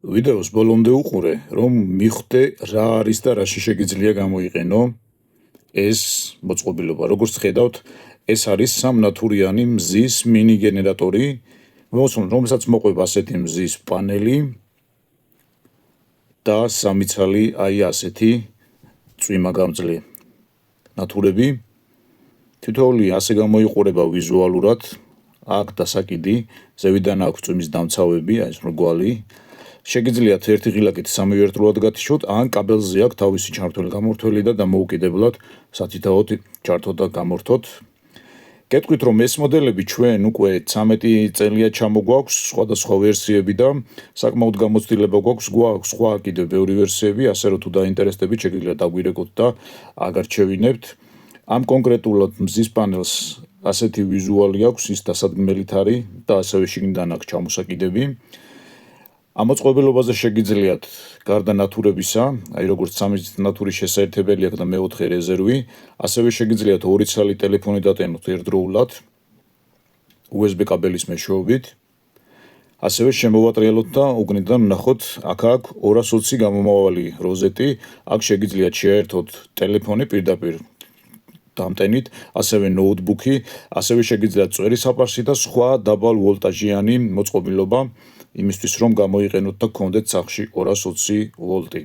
ვიდეოს ბოლომდე უყურე, რომ მიხვდე რა არის და რაში შეგიძლია გამოიყენო ეს მოწყობილობა. როგორც ხედავთ, ეს არის სამნათურიანი მზის მინი გენერატორი, რომელსაც მოყვება ასეთი მზის პანელი და სამიცალი აი ასეთი წვიმაგამძლე ნათურები. თითოეული ასე გამოიყურება ვიზუალურად, აქ დასაკიდი, ზევიდან აქვს წვიმის დამცავები, აი ეს მრგვალი. შეგიძლიათ ერთი ღილაკით სამივე ერთდროულად გათიშოთ, ან კაბელზე აქვს თავისი ჩართველი-გამორთველი და დამოუკიდებლად სათითაოდ ჩართოთ და გამორთოთ. გეტყვით, რომ ეს მოდელები ჩვენ უკვე 13 წელია ჩამოგვაქვს, სხვადასხვა ვერსიები და საკმაოდ გამოცდილება გვაქვს სხვა კიდევ ბევრი ვერსიები, ასე რომ თუ დაინტერესდებით, შეგიძლიათ დაგვირეკოთ და აგარჩევინებთ. ამ კონკრეტულად მზის პანელს ასეთი ვიზუალი აქვს, ის დასადგმელით არის და ასევე შიგნიდან აქვს ჩამოსაკიდები. ამ მოწყობილობაზე შეგიძლიათ გარდა ნათურებისა, აი როგორც სამი ნათურის შესაერთებელი აქვს და მეოთხე რეზერვი, ასევე შეგიძლიათ 2 ცალი ტელეფონი დატენოთ ერთდროულად USB კაბელის მეშვეობით. ასევე შემოვატრიალოთ და უგნიდან ვნახოთ, აქ აქვს 220 გამომავალი როზეტი, აქ შეგიძლიათ შეერთოთ ტელეფონი პირდაპირ დამტენით, ასევე ნოუთბუქი, ასევე შეგიძლიათ წვერი საპარსი და სხვა დაბალ ვოლტაჟიანი მოწყობილობა, იმისთვის რომ გამოიყენოთ და გქონდეთ სახლში 220 ვოლტი.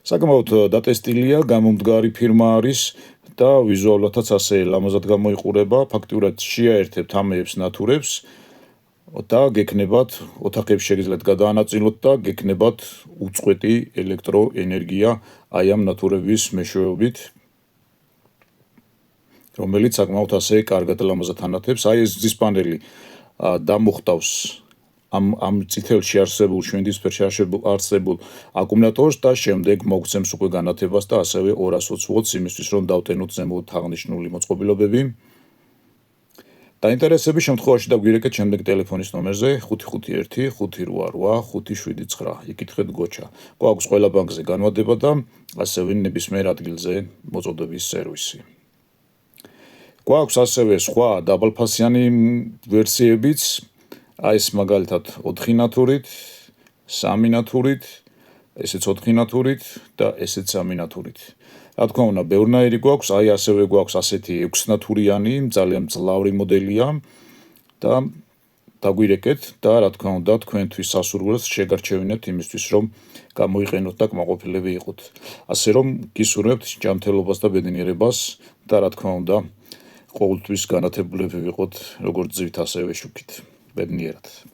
საკმაოდ დატესტილია, გამომდგარი ფირმა არის და ვიზუალათაც ასე ლამაზად გამოიყურება, ფაქტიურად შეაერთებთ ამეებს ნათურებს და გექნებათ ოთახებში შეგიძლიათ გადაანაწილოთ და გექნებათ უწყვეტი ელექტროენერგია აი ამ ნათურების მეშვეობით, რომელიც საკმაოდ ასე კარგად ლამაზად ანათებს. აი ეს მზის პანელი დამუხტავს ამ წითელში არსებულ შვენდისფერში არსებულ აკუმულატორს და შემდეგ მოგცემს უკვე განათებას და ასევე 220 ვოლტს იმისთვის რომ დავტენოთ ზემოთ აღნიშნული მოწყობილობები. დაინტერესების შემთხვევაში დაგვირეკეთ შემდეგ ტელეფონის ნომერზე 551 588 579. იკითხეთ გოჩა. გვაქვს ყველა ბანკზე განმადება და ასევე ნებისმიერ ადგილზე მოწოდების სერვისი. გვაქვს ასევე სხვა დაბალფასიანი ვერსიებიც, აი ეს მაგალითად 4 ნათურით, 3 ნათურით, ესეც 4 ნათურით და ესეც 3 ნათურით. რა თქმა უნდა, ბევრნაირი გვაქვს, აი ასევე გვაქვს ასეთი 6 ნათურიანი, ძალიან მძლავრი მოდელია და დაგვირეკეთ და რა თქმა უნდა, თქვენთვის სასურველს შეგარჩევინებთ იმისთვის, რომ გამოიყენოთ და კმაყოფილები იყოთ. ასე რომ გისურვებთ ჯანმრთელობას და ბედნიერებას და რა თქმა უნდა, ყოველთვის განათებულები ვიყოთ, როგორც ძვით, ასევე შუქით. ბედნიერად.